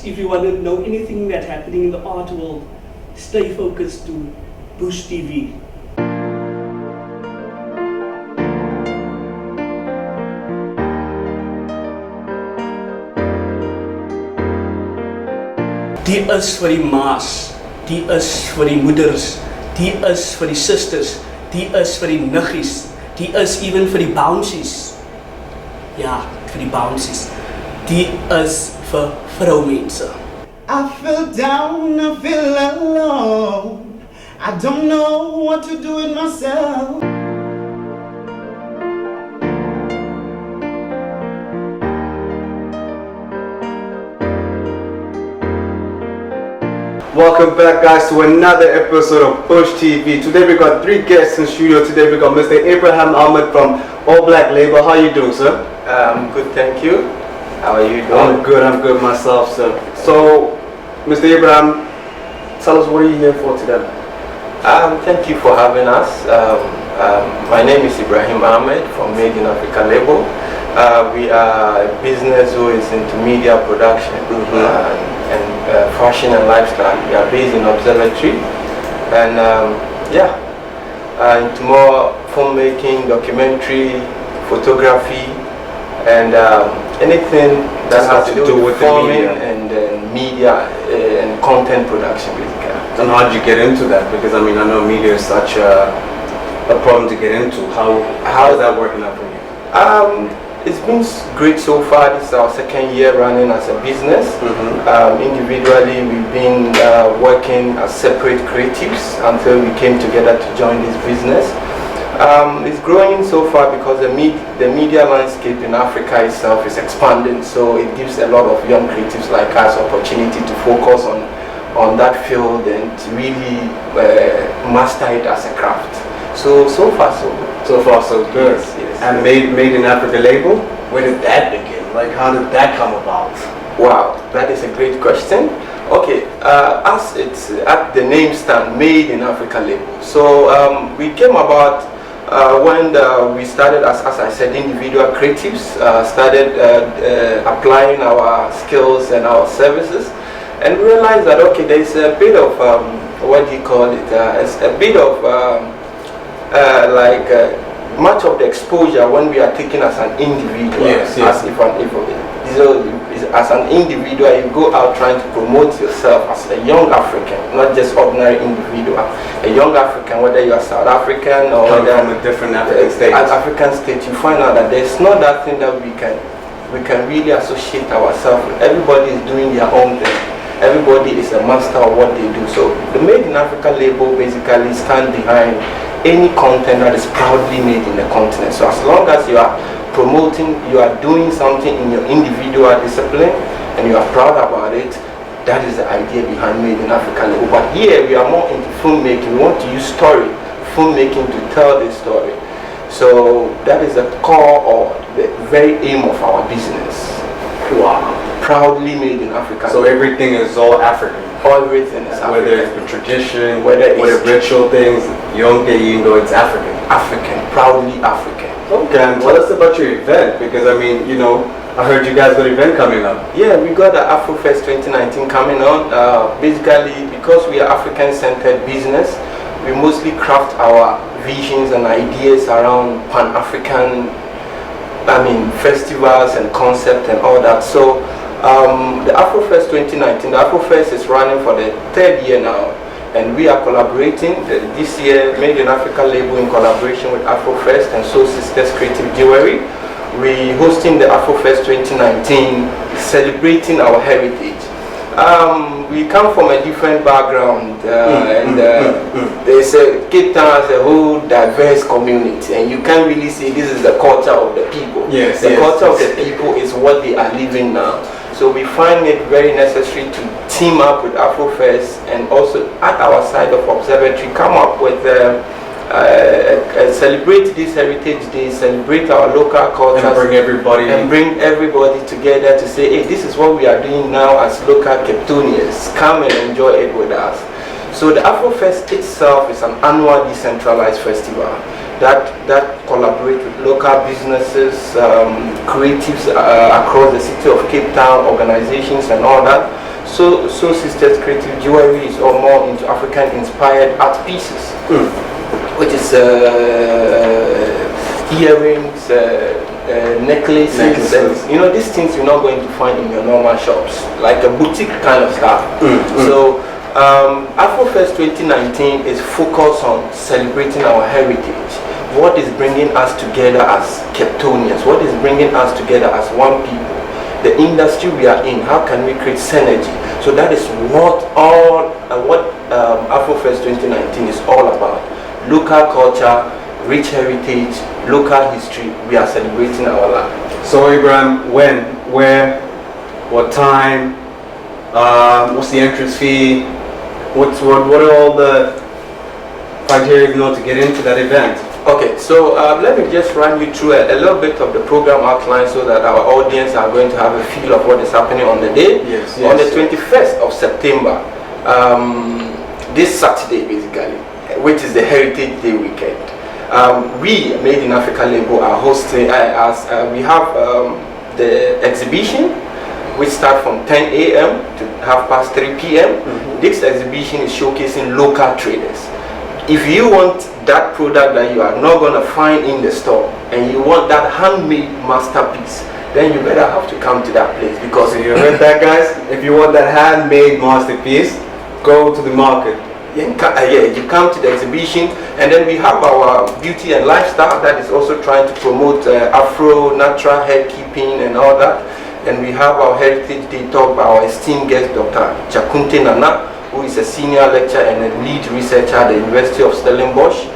if you want to know anything that's happening in the art world, stay focused to Bush TV. Die is vir die ma's, die is vir die moeders, die is vir die sisters, die is vir die niggies, die is even vir die bouncies. Ja, vir die bouncies. Die is vir vroumense. I feel down, I feel alone. I don't know what to do with myself. Welcome back, guys, to another episode of Bush TV. Today we got 3 guests in studio. Today we got Mr. Ebrahim Mohamed from All Black Label. How you doing, sir? Good, thank you. How are you doing? I'm good myself, sir. So, Mr. Ebrahim, tell us, what are you here for today? Thank you for having us. My name is Ebrahim Mohamed from Made in Africa Label. We are a business who is into media production and fashion and lifestyle. We are based in Observatory, and into more filmmaking, documentary, photography, and anything that has to do with filming and media and content production, basically. And how did you get into that? Because I mean, I know media is such a problem to get into. How is that working out for you? It's been great so far. This is our 2nd year running as a business. Individually, we've been working as separate creatives until we came together to join this business. It's growing so far because the media landscape in Africa itself is expanding, so it gives a lot of young creatives like us opportunity to focus on that field and to really master it as a craft. So far so good. So far so good. Yes. And Made in Africa Label, where did that begin? Like, how did that come about? Wow, that is a great question. Okay, as it's at the name stand, Made in Africa Label. So we came about when we started as I said, individual creatives, started applying our skills and our services, and we realized that okay, there's a bit of what do you call it? It's a bit of much of the exposure when we are taken as an individual. Yes. As an individual, you go out trying to promote yourself as a young African, not just ordinary individual. A young African, whether you are South African or from a different African state. You find out that there's not that thing that we can really associate ourselves with. Everybody is doing their own thing. Everybody is a master of what they do. So the Made in Africa label basically stands behind any content that is proudly made in the continent. So as long as you are promoting, you are doing something in your individual discipline and you are proud about it, that is the idea behind Made in Africa label. But here we are more into filmmaking. We want to use filmmaking to tell this story. So that is the core or the very aim of our business. Wow. Proudly made in Africa. So everything is all African. Everything is African. Whether it's the tradition, whether it's ritual things, it's African. African, proudly African. Okay, and tell us about your event, because I mean, you know, I heard you guys got an event coming up. Yeah, we got the AfroFest 2019 coming on. Basically, because we are African-centered business, we mostly craft our visions and ideas around Pan-African, festivals and concept and all that. So the AfroFest 2019, the AfroFest is running for the 3rd year now, and we are collaborating this year. Made in Africa label in collaboration with AfroFest and Soul Sisters Creative Jewelry. We hosting the AfroFest 2019, celebrating our heritage. We come from a different background, there's Cape Town has a whole diverse community, and you can't really say this is the culture of the people. The culture of the people is what they are living now. So we find it very necessary to team up with AfroFest and also at our side of Observatory come up with celebrate this Heritage Day, celebrate our local cultures, and bring everybody together to say, hey, this is what we are doing now as local Capetonians. Come and enjoy it with us. So the AfroFest itself is an annual decentralized festival that collaborate with local businesses, creatives across the city of Cape Town, organizations and all that, Soul Sisters Creative Jewelry is all more into African-inspired art pieces, which is earrings, necklaces. And, you know, these things you're not going to find in your normal shops, like a boutique kind of stuff. So AfroFest 2019 is focused on celebrating our heritage. What is bringing us together as Capetonians? What is bringing us together as one people? The industry we are in, how can we create synergy? So that is what AfroFest 2019 is all about. Local culture, rich heritage, local history. We are celebrating our land. So Ebrahim, when, where, what time, what's the entrance fee, what are all the criteria to get into that event? Okay, so let me just run you through a little bit of the program outline so that our audience are going to have a feel of what is happening on the day. Yes, on the 21st of September, this Saturday basically, which is the Heritage Day weekend. We, Made in Africa label, are hosting, we have the exhibition, which starts from 10 a.m. to 3:30 p.m. This exhibition is showcasing local traders. If you want that product that you are not going to find in the store and you want that handmade masterpiece, then you better have to come to that place, because So you heard that, guys? If you want that handmade masterpiece, go to the market. you come to the exhibition. And then we have our beauty and lifestyle that is also trying to promote Afro natural hair keeping and all that. And we have our Heritage Day talk by our esteemed guest, Dr. Chakunte Nana, who is a senior lecturer and a lead researcher at the University of Stellenbosch.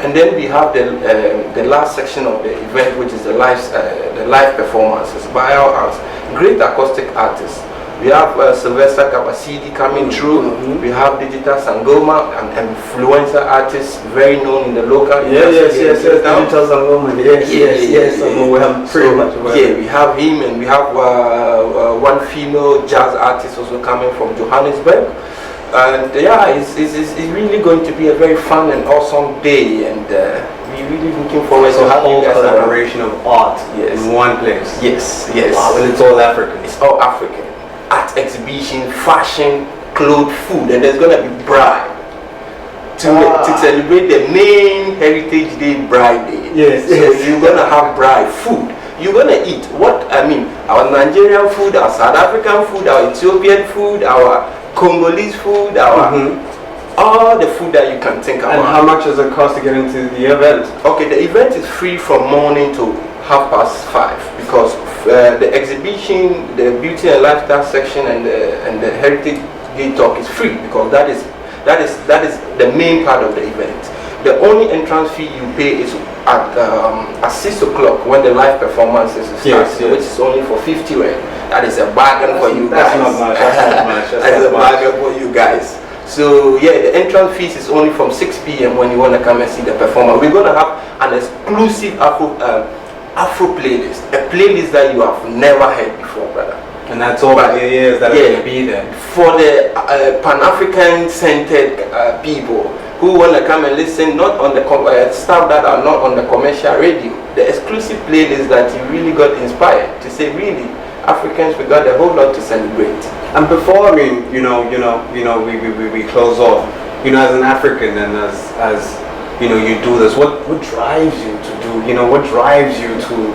And then we have the last section of the event, which is the live performances by our great acoustic artists. We have Sylvester Kabasidi coming through. We have Digital Sangoma, an influencer artist very known in the local. Yes. Digital Sangoma. Yes. We have pretty much. Yeah, we have him, and we have one female jazz artist also coming from Johannesburg. And yeah, it's really going to be a very fun and awesome day, and we're really looking forward to having a whole you guys collaboration of art in one place. Yes. Wow, and it's all African. It's all African. Art exhibition, fashion, clothes, food, and there's gonna be bride to celebrate the main Heritage Day, Bride Day. Yes. So you're gonna have bride food. You're gonna eat our Nigerian food, our South African food, our Ethiopian food, our Congolese food, all the food that you can think about. And how much does it cost to get into the event? Okay, the event is free from morning to 5:30, because the exhibition, the beauty and lifestyle section, and the Heritage Day talk is free, because that is the main part of the event. The only entrance fee you pay is at 6 o'clock when the live performances start, which is only for 50 rand. That is a bargain for you guys. That's not much. That's a bargain for you guys. So yeah, the entrance fees is only from 6 p.m. when you want to come and see the performance. We're going to have an exclusive Afro playlist, a playlist that you have never heard before, brother. And that's all the years that are going to be there. For the Pan-African centered people who want to come and listen, not on the stuff that are not on the commercial radio, the exclusive playlist that you really got inspired to say, really, Africans, we got a whole lot to celebrate. And before, we close off, as an African and as you do this, what drives you to do, what drives you to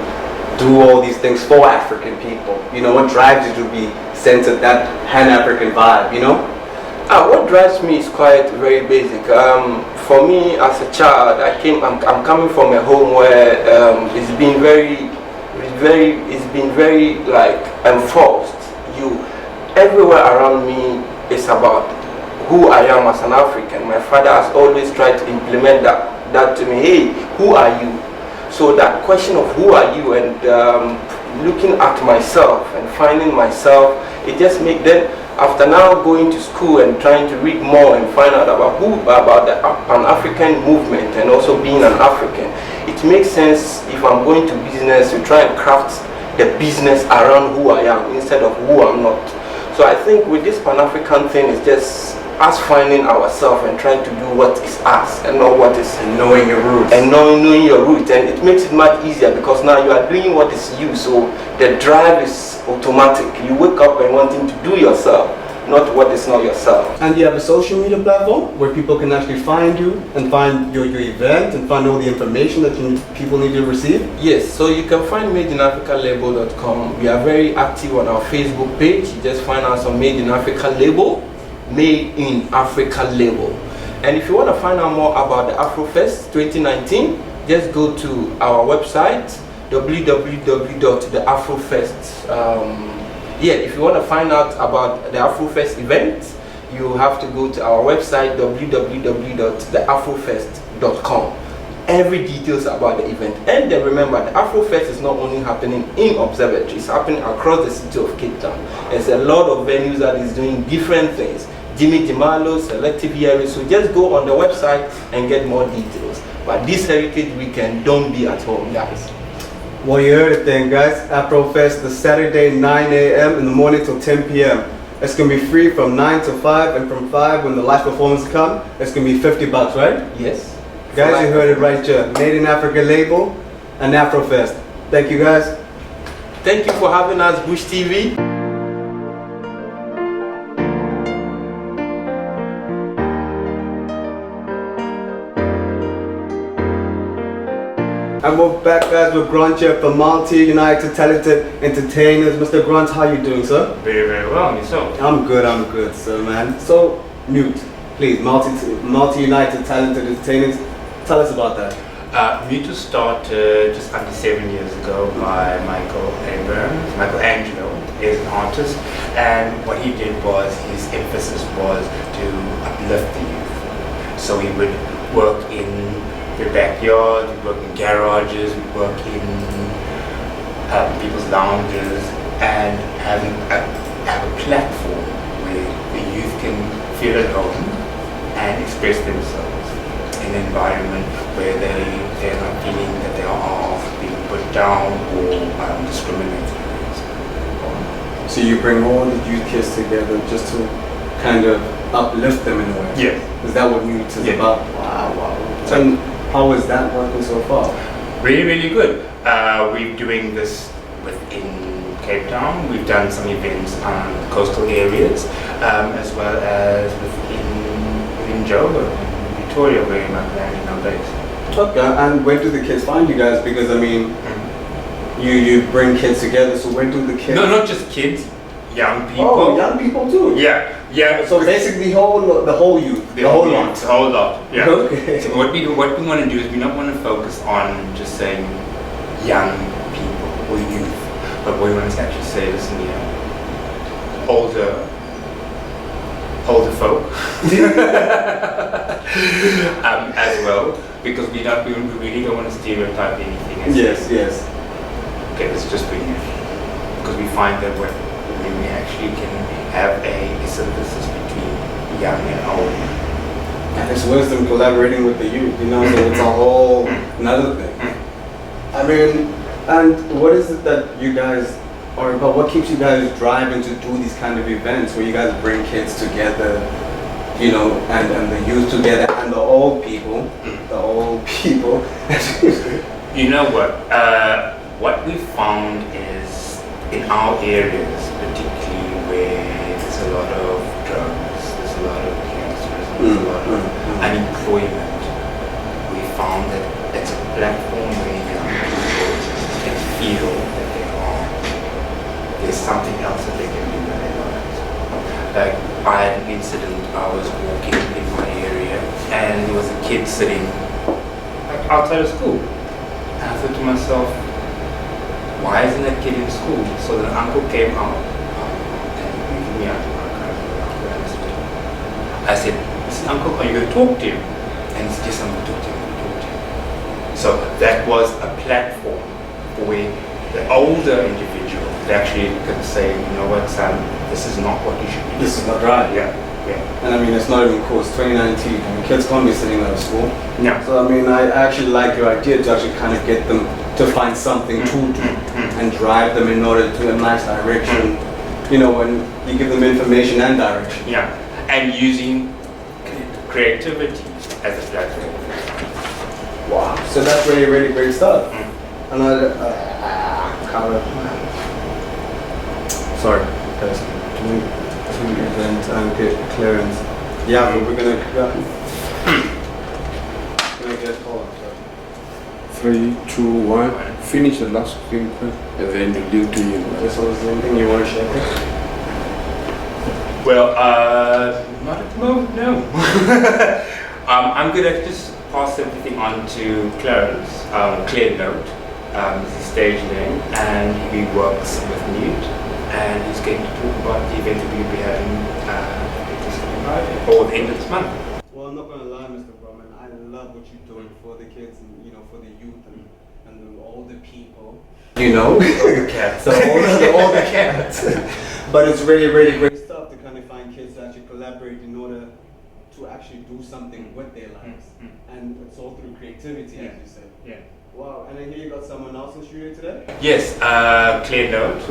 do all these things for African people? What drives you to be centered, that Pan-African vibe, What drives me is quite very basic. For me, as a child, I'm coming from a home where it's been very like enforced. Everywhere around me is about who I am as an African. My father has always tried to implement that to me. Hey, who are you? So that question of who are you, and looking at myself and finding myself, it just makes them, after now going to school and trying to read more and find out about the Pan-African movement and also being an African, it makes sense if I'm going to business to try and craft the business around who I am instead of who I'm not. So I think with this Pan-African thing, it's just us finding ourselves and trying to do what is us and not what is, and knowing your roots. And knowing your roots, and it makes it much easier because now you are doing what is you. So the drive is automatic. You wake up and wanting to do yourself. not what is not yourself. And you have a social media platform where people can actually find you and find your event and find all the information that people need to receive? Yes, so you can find madeinafricalabel.com. We are very active on our Facebook page. You just find us on Made in Africa Label, Made in Africa Label. And if you want to find out more about the AfroFest 2019, just go to our website, www.theafrofest. If you want to find out about the AfroFest event, you have to go to our website, www.theafrofest.com. Every details about the event. And then remember, the AfroFest is not only happening in Observatory, it's happening across the city of Cape Town. There's a lot of venues that is doing different things. Jimmy Dimalo, selective areas. So just go on the website and get more details. But this Heritage Weekend, don't be at home, guys. Well, you heard it then, guys. AfroFest, the Saturday, 9 a.m. in the morning till 10 p.m. It's going to be free from 9 to 5, and from 5 when the live performance come, it's going to be $50, right? Yes. Guys, you heard it right here. Made in Africa Label and AfroFest. Thank you, guys. Thank you for having us, Bush TV. And we're back, guys, with Grant here from United Talented Entertainers. Mr. Grant, how you doing, sir? Very, very well. And yourself? I'm good, sir, man. So, Mute, please, United Talented Entertainers, tell us about that. Mute was started just under 7 years ago by Michelangelo, is an artist, and what he did was, his emphasis was to uplift the youth. So he would work in the backyard, we work in garages, we work in people's lounges, and have a platform where the youth can feel at home and express themselves in an environment where they're not feeling that they are being put down or discriminated against. So you bring all the youth kids together just to kind of uplift them in a way? Yes. Is that what Mute is about? Wow. So, how is that working so far? Really, really good. We're doing this within Cape Town. We've done some events on coastal areas, as well as within Joburg, Victoria, where my family now based. Okay, and where do the kids find you guys? Because I mean, you bring kids together, so where do the kids? No, not just kids, young people. Oh, young people too. Yeah. So basically, the whole youth, the whole lot. The whole lot. Yeah. Okay. So what we want to do is we don't want to focus on just saying young people or youth, but we want to actually say, listen, older folk as well, because we really don't want to stereotype anything. Yes. Okay, it's just for youth, because we find that when we actually can have a synthesis between young and old. And it's wisdom collaborating with the youth, so it's a whole another thing. I mean, and what is it that you guys are about? What keeps you guys driving to do these kind of events where you guys bring kids together, and the youth together and the old people? You know what we found is in our areas, particularly where there's a lot of drugs, there's a lot of cancer, there's a lot of unemployment, we found that it's a platform where young people can feel that there's something else that they can do in their lives. Like, I had an incident, I was walking in my area and there was a kid sitting outside of school. And I thought to myself, why isn't that kid in school? So the uncle came out and he gave me out to my car. I said, listen, uncle, are you going to talk to him? And he said, yes, I'm going to talk to him. So that was a platform where the older individual could actually say, you know what, son, this is not what you should be doing. This is not right. Yeah. And I mean, it's not even cool. It's 2019. I mean, kids can't be sitting out of school. Yeah. So I mean, I actually like your idea to actually kind of get them to find something to do and drive them in order to a nice direction. When you give them information and direction. Yeah. And using creativity as a platform. Wow. So that's really, really great stuff. And sorry, guys. between event and get clearance. Yeah, but we're gonna get hold on. 3, 2, 1. Finish the last thing and then you leave to you. So is there anything you want to share? Well, not at the moment, no. I'm gonna just pass everything on to Clarence, Clear Note, is his stage name, and he works with Newt, and he's going to talk about the event that we'll be having this Friday, or the end of this month. Well, I'm not gonna lie, Mr. Brahman. I love what you're doing for the kids and for the youth and the older people. All the cats. So all the cats. But it's really, really great stuff to kind of find kids to actually collaborate in order to actually do something with their lives. And it's all through creativity, as you said. Yeah. Wow, and I hear you got someone else in studio today? Yes, Clear Note.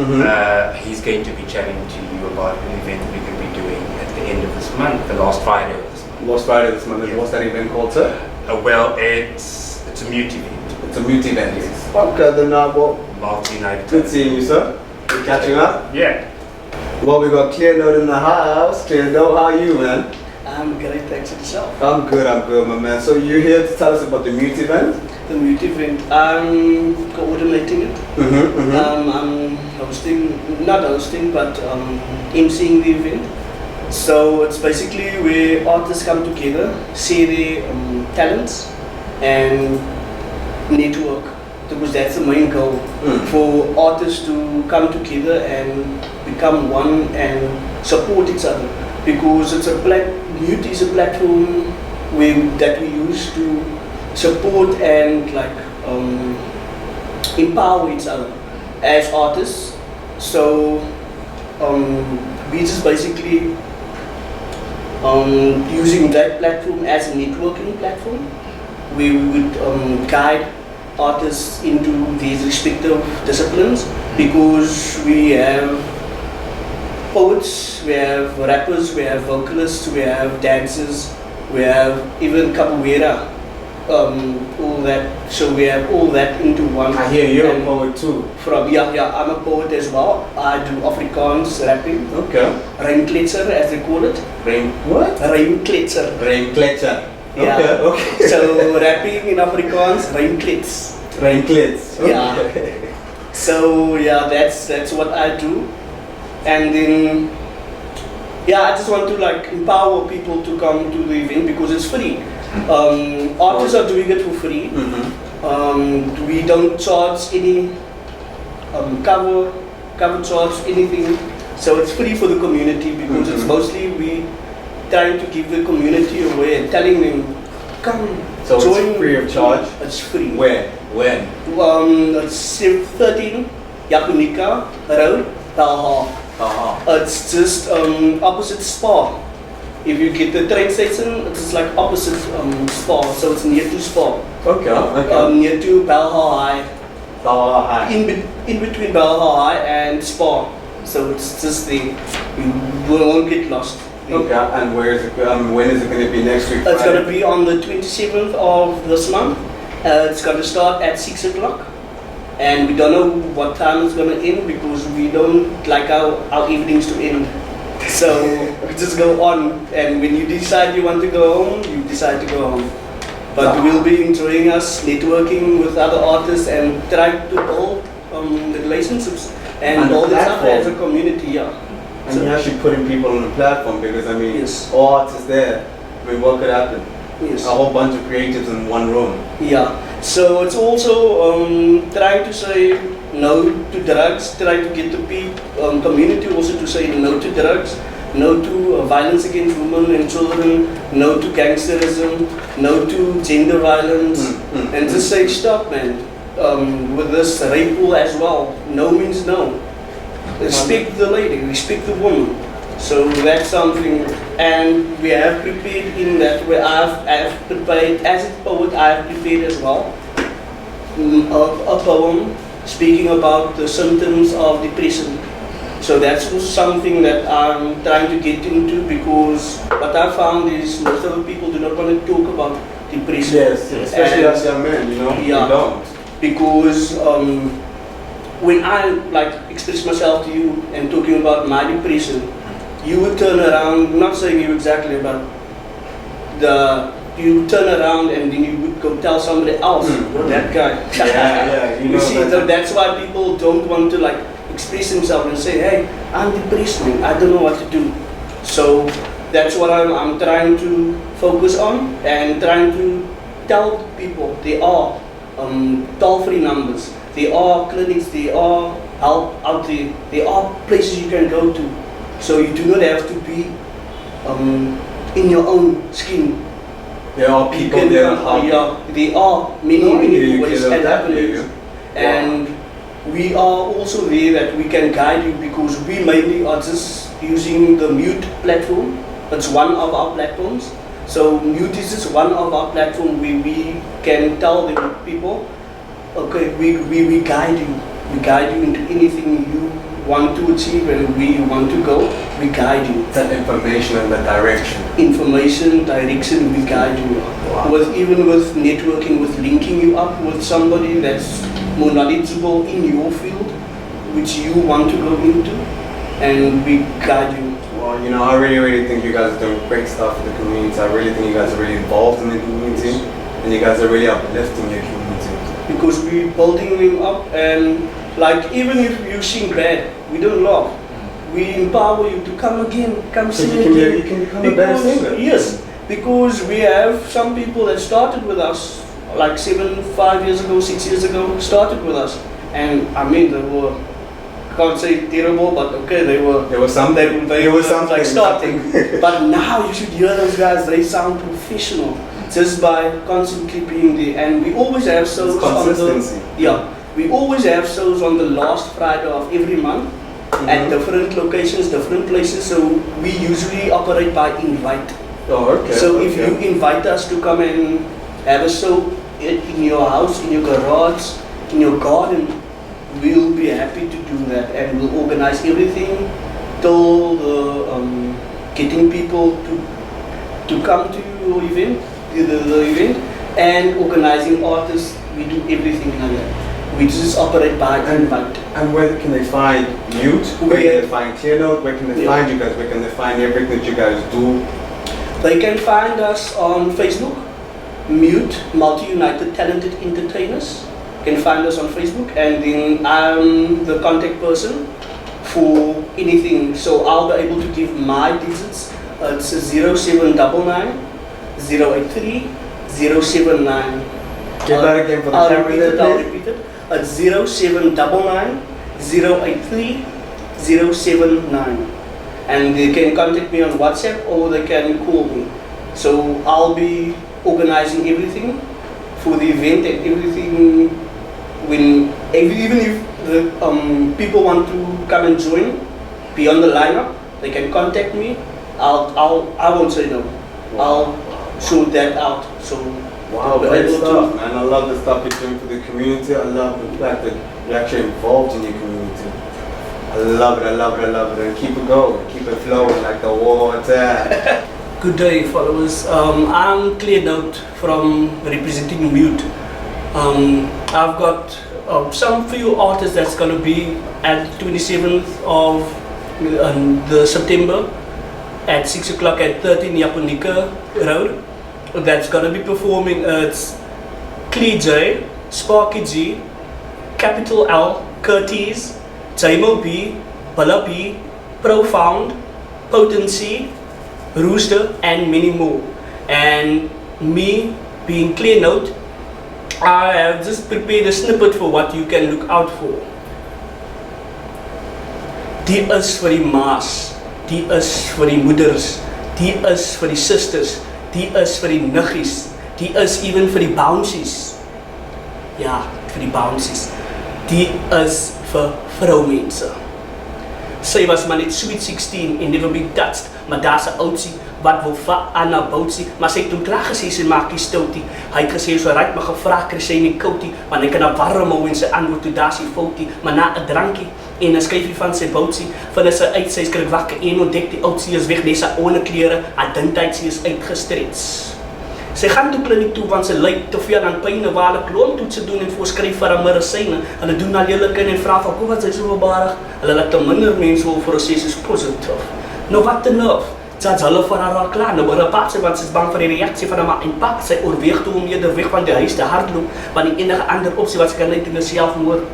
He's going to be chatting to you about an event we're going to be doing at the end of this month, the last Friday of this month. Last Friday this month. Yes. What's that event called, sir? Well, it's a mute event. It's a mute event. Yes. Okay, then well, Multi-night. good seeing you, sir. Good catching up. Yeah. Well, we got Clear Note in the house. Clear Note, how are you, man? I'm great, thanks yourself. I'm good, my man. So you're here to tell us about the mute event? The mute event, I'm coordinating it. I'm not hosting, but emceeing the event. So it's basically where artists come together, share their talents and network, because that's the main goal, for artists to come together and become one and support each other. Because it's Mute is a platform that we use to support and empower each other as artists. So we just basically using that platform as a networking platform. We would guide artists into these respective disciplines, because we have poets, we have rappers, we have vocalists, we have dancers, we have even capoeira, all that. So we have all that into one. I hear you're a poet too. I'm a poet as well. I do Afrikaans rapping. Okay. Rijmkletser, as they call it. Rijmkletser. Rijmkletser. Yeah. Okay. So rapping in Afrikaans, Rijmklets. Rijmklets. Yeah. So yeah, that's what I do. And then, I just want to empower people to come to the event because it's free. Artists are doing it for free. We don't charge any cover charge, anything. So it's free for the community, because it's mostly we trying to give the community away and telling them, come. So join. it's free of charge? It's free. Where? When? It's 13 Yakunika Road, Belhar. It's just opposite Spa. If you get the train station, it's opposite Spa, so it's near to Spa. Okay. Near to Belhar High. In between Belhar High and Spa. So it's just there. You won't get lost. Okay, and where is it? When is it going to be next week? It's going to be on the 27th of this month. It's going to start at 6 o'clock. And we don't know what time it's going to end, because we don't like our evenings to end. So we just go on, and when you decide you want to go home, you decide to go home. But we'll be enjoying us, networking with other artists and trying to build the relationships and build it up as a community. Yeah. And you're actually putting people on the platform, because yes. all artists there. What could happen? Yes. A whole bunch of creatives in one room. Yeah. So it's also trying to say no to drugs, trying to get the community also to say no to drugs, no to violence against women and children, no to gangsterism, no to gender violence, and just say stop, man. With this rape pool as well, no means no. Respect the lady, respect the woman. So that's something, and we have prepared in that way. I have prepared, as a poet, I have prepared as well a poem speaking about the symptoms of depression. So that's also something that I'm trying to get into, because what I found is most of the people do not want to talk about depression. Yes, especially as young men, you don't. Because when I express myself to you and talking about my depression, you would turn around, not saying you exactly, but you turn around and then you would go tell somebody else, that guy. You know, see, that's why people don't want to like express themselves and say, hey, I'm depressed, man. I don't know what to do. So that's what I'm trying to focus on and trying to tell people there are toll-free numbers, there are clinics, there are help out there are places you can go to. So you do not have to be in your own skin. There are people there. There are many ways and avenues. And we are also there that we can guide you, because we mainly are just using the Mute platform. It's one of our platforms. So Mute is just one of our platforms where we can tell the people, okay, we guide you. We guide you into anything you want to achieve and where you want to go. We guide you. That information and the direction. Information, direction, we guide you. Wow. Even with networking, with linking you up with somebody that's more knowledgeable in your field, which you want to go into, and we guide you. Well, you know, I really think you guys are doing great stuff for the community. I really think you guys are really involved in the community, and you guys are really uplifting your community. Because we're building them up, and like even if you sing bad, we don't laugh. We empower you to come again, come sing again. You can become a better singer. Yes, because we have some people that started with us like 5 years ago, 6 years ago, started with us, and I mean they were, can't say terrible, but okay, they were something. They were something like starting. But now you should hear those guys. They sound professional just by constantly being there. And we always have shows we always have shows on the last Friday of every month at different locations, different places. So we usually operate by invite. Oh, okay. So if you invite us to come and have a show in your house, in your garage, in your garden, we'll be happy to do that, and we'll organize everything till the getting people to come to your event, the event, and organizing artists. We do everything like that. We just operate by invite. And where can they find Mute? Where can they find Clearnote? Where can they find you guys? Where can they find everything that you guys do? They can find us on Facebook, Mute, Multi-United Talented Entertainers. You can find us on Facebook, and then I'm the contact person for anything. So I'll be able to give my digits. It's 0799 083 079. Get that again for the camera. I'll repeat it. It's 0799 083 079. And they can contact me on WhatsApp or they can call me. So I'll be organizing everything for the event and everything. Even if the people want to come and join, be on the lineup, they can contact me. I won't say no. I'll sort that out. So wow, great stuff, man. I love the stuff you're doing for the community. I love the fact that you're actually involved in your community. I love it, I love it, I love it. And keep it going, keep it flowing like the water. Good day, followers. I'm Clearnote from representing Mute. I've got some few artists that's going to be at 27th of the September at 6 o'clock at 13 Japonica Road. That's going to be performing. It's Clee J, Sparky G, Capital L, Curtis, Jamo B, Bella B, Profound, Potency, Rooster, and many more. And me being Clearnote, I have just prepared a snippet for what you can look out for. Die is vir die ma's, die is vir die moeders, die is vir die sisters, die is vir die niggies, die is even vir die bouncies. Ja, vir die bouncies. Die is vir vroumense. Sy was maar net sweet 16 and never been touched, maar daar's 'n oudsie wat wil vir Anna boutsie, maar sy het toe klaar gesê sy maak die stoutie. Hy het gesê so ryk, maar gevra kry sy nie koutie, maar hy kan op warm hou en sy antwoord toe daar's die foutie, maar na 'n drankie en 'n skyfie van sy boutsie, van sy uit sy skrik wakker en ontdek die oudsie is weg, dis sy onderklere, haar dintyd sy is uitgestrets. Sy gaan toe kliniek toe want sy lyk te veel aan pyn, waar hulle kloontoetse doen en voorskryf vir 'n medisyne. Hulle doen al julle kind en vra van kom wat sy so bebarig. Hulle laat te minder mense wil proses is positief. Nou wat te nerf. Judge hulle vir haar al klaar, nou berepaat sy, want sy is bang vir die reaksie van haar impak. Sy oorweeg toe om eerder weg van die huis te hardloop, want die enige ander opsie wat sy kan net in selfmoord.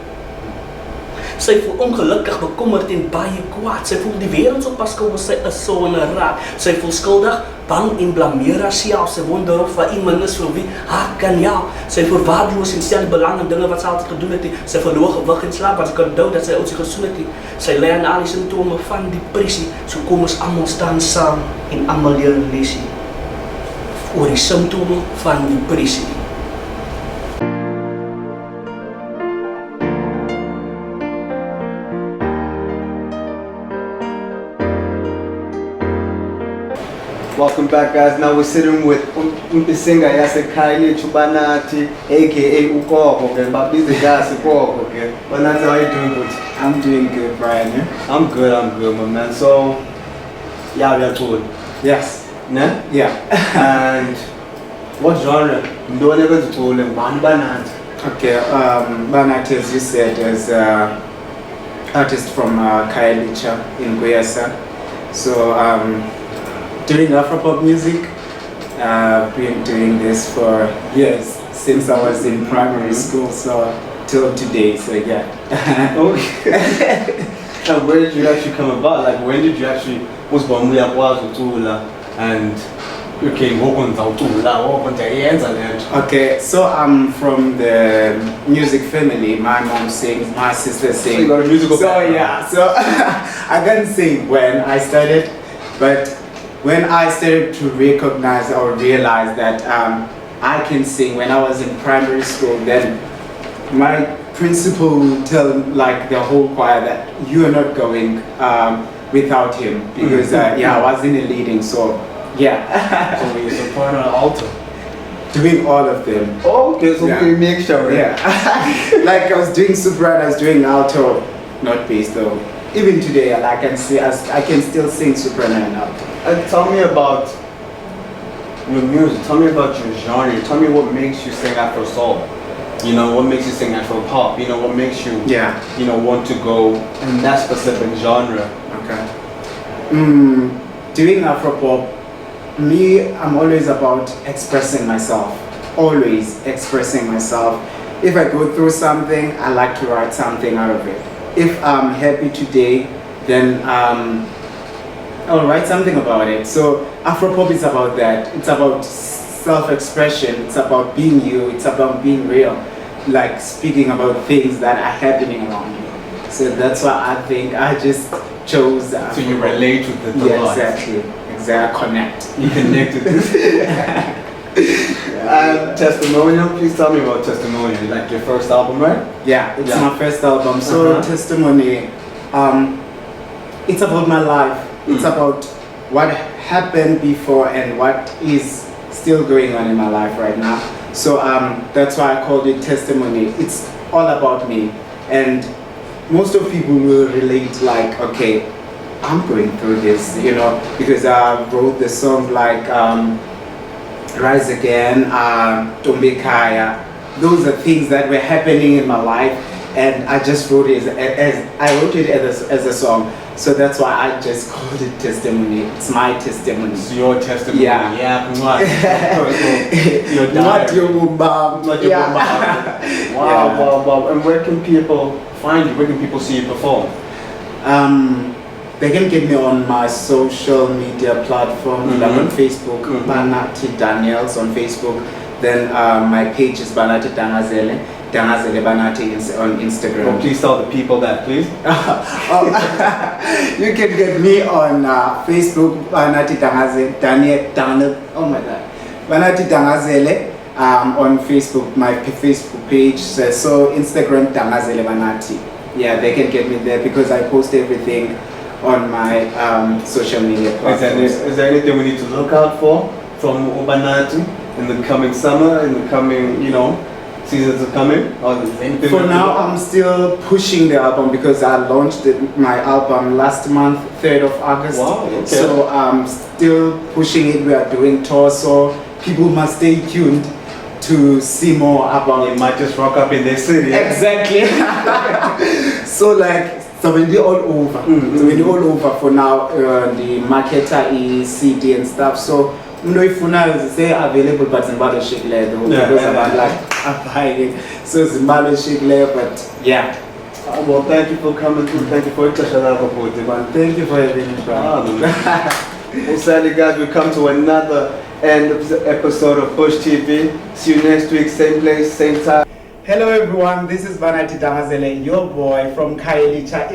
Sy voel ongelukkig, bekommerd en baie kwaad. Sy voel die wêreld so pas kom, sy is so in 'n raad. Sy voel skuldig, bang en blameer haarself. Sy wonder of vir iemand is vir wie haar kan help. Sy voel waardeloos en stel nie belang in dinge wat sy altyd gedoen het. Sy verloor gewig en slaap, want sy kan onthou dat sy oud sy gesoen het. Sy ly aan al die simptome van depressie. So kom ons almal staan saam en almal leer lesie oor die simptome van depressie. Welcome back, guys. Now we're sitting with singer Khayelitsha Banati, aka Ukoko, okay? But this is guys Ukoko, okay? Banati, how you doing, good? I'm doing good, Brian. Yeah? I'm good, my man. So, yeah, we are good. Yes. Ne? Yeah. And what genre? Don't ever do one Banati. Okay. Banati, as you said, is artist from Khayelitsha in Guyasa. So doing Afro-pop music. I've been doing this for years, since I was in primary school, so till today, so yeah. Okay. And where did you actually come about? Like, when did you actually, was born with and okay, Okay, so I'm from the music family. My mom sings, my sister sings. So you got a musical background. Yeah, so I can't sing when I started, but when I started to recognize or realize that I can sing when I was in primary school, then my principal would tell like the whole choir that you are not going without him, because yeah, I was in a leading, so yeah. So you're soprano and alto? Doing all of them. Oh, okay, so Yeah. we make sure. Yeah. Like I was doing soprano, I was doing alto, not bass though. Even today, like I can still sing soprano and alto. And tell me about your music. Tell me about your genre. Tell me what makes you sing afro-soul. You know, what makes you sing afro-pop. You know, what makes you, Yeah. you know, want to go in that specific genre. Okay. Doing afro-pop, me, I'm always about expressing myself. Always expressing myself. If I go through something, I like to write something out of it. If I'm happy today, then I'll write something about it. So Afropop is about that. It's about self-expression. It's about being you. It's about being real. Like speaking about things that are happening around you. So that's why I think I just chose Afropop. So you relate with the Yeah, lot. exactly. Exactly. Connect. You connect with this. Testimonial, please tell me about Testimonial. Like your first album, right? Yeah, it's Yeah. my first album. So Testimony, it's about my life. It's about what happened before and what is still going on in my life right now. So that's why I called it Testimony. It's all about me. And most of people will relate like, okay, I'm going through this, you know, because I wrote the songs like Rise Again, Tombekaya. Those are things that were happening in my life, and I just wrote it as a song. So that's why I just called it Testimony. It's my testimony. It's your testimony. Yeah. Your Not diary. your mom. Not your Yeah. mom. Wow, Yeah. wow. And where can people find you? Where can people see you perform? They can get me on my social media platforms, like on Facebook, Banati Daniels on Facebook. Then my page is Banati Dangazele, Dangazele Banati on Instagram. Oh, please tell the people that, please. You can get me on Facebook, Banati Dangazele, Daniel, oh my God, Banati Dangazele. On Facebook, my Facebook page. So Instagram, Dangazele Banati. Yeah, they can get me there because I post everything on my social media platforms. Is there anything we need to look out for from Banati in the coming summer, in the coming, you know, seasons are coming? Or is there anything For we now, look I'm still pushing the album because I launched my album last month, 3rd of August. Wow, okay. So I'm still pushing it. We are doing tours, so people must stay tuned to see more about They might just rock up in their city. Exactly. So like So when they all over, so when they all over for now, the marketer is CD and stuff. So if you know say available, but Zimbabwe shake leather because I'm like I'm buying it. So Zimbabwe shake leather, but yeah. Well, thank you for coming through. Thank you for it. Thank you for having me. Well, sadly, guys, we come to another end of the episode of Push TV. See you next week, same place, same time. Hello everyone, this is Batini Dangazele, your boy from Khayelitsha.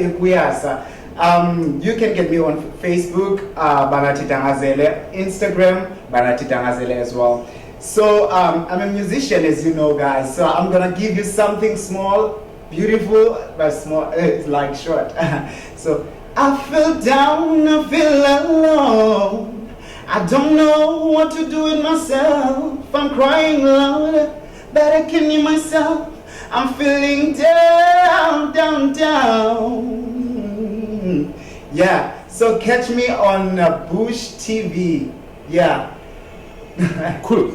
You can get me on Facebook, Batini Dangazele, Instagram, Batini Dangazele as well. So I'm a musician, as you know, guys. So I'm gonna give you something small, beautiful, but small. It's like short. So I feel down, I feel alone. I don't know what to do with myself. I'm crying loud, but I can't hear myself. I'm feeling down, down, down. Yeah, so catch me on Bush TV. Yeah. Cool.